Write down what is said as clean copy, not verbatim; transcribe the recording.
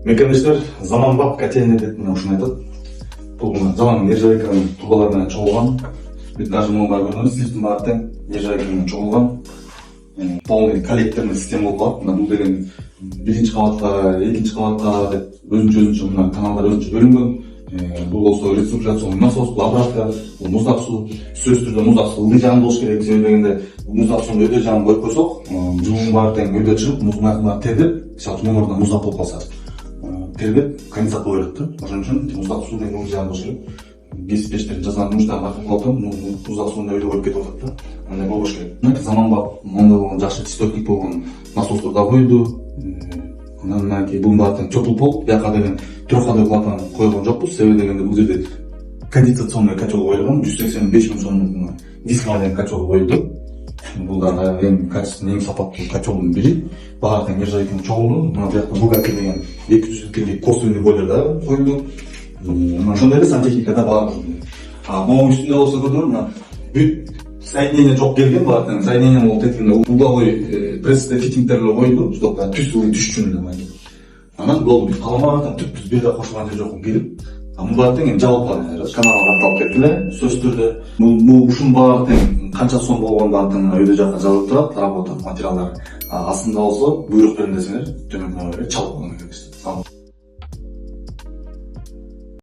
Мекендештер заманбап котельный деп мына ушуну айтат. Бул заманбап нержавейканын трубалары менен чогулган. Бүт даже муну бар көрдүңүз, лифттин баары тең нержавейка менен чогулган. Полный коллекторный система болуп калат. Мына бул деген биринчи кабатка, экинчи кабатка деп өзүнчө мына каналдар өзүнчө бөлүнгөн. Бул болсо рециркуляцион насос, лаборатория, бул муздак суу. Сөзсүз түрдө муздак суу ылдый жагында болуш керек. Себеби дегенде муздак сууну өйдө жагын коюп койсок, жылуунун баары тең өйдө чыгып, муздун артынан тербеп, мисалы үчүн муздак муздак болуп калса, тербеп конденсат боло берет да. Ошон үчүн муздак суу деген ылдый жагында болуш керек. Гез печтерин жазган муздак артып калып, муздак сууну өйдө коюп кетип атат да. Андай болбош керек. Заманбап, мондой болгон жакшы чистотник болгон насостор да койду. Андан кийин бунун баары тең теплый пол, бияка деген трехходовой клапан койгон жокпуз. Себеби дегенде бул жерде конденсационный котел коюлган, 185 000 сомдук дисклар деген котел коюлду. Бул да эң качественный, эң сапаттуу котелдун бири. Баары тең нержавейканын чогулду. Мына бияка бугатти деген 200 литрлик косвенный бойлер да коюлду. Ошондой эле сантехникада баары. Могу үстүндө болсо көрдүңөр, мына бүт соединение жок келген, баары тең соединение болуп кеткенде угловой пресс фитингдер эле коюлду, чтобы түз түшчүн эле. Анан болду, каламадан түп бир да кошулган жер жок келип. Мунун баары тең жабылып калган, каналга катталып кетти эле. Сөзсүз түрдө бул ушунун баары тең канча сом болгон баары тең өйдө жакка жазылып турат, работа материалдары. Астында болсо буйрук берем десеңер, төмөнкү чалып койгон керек.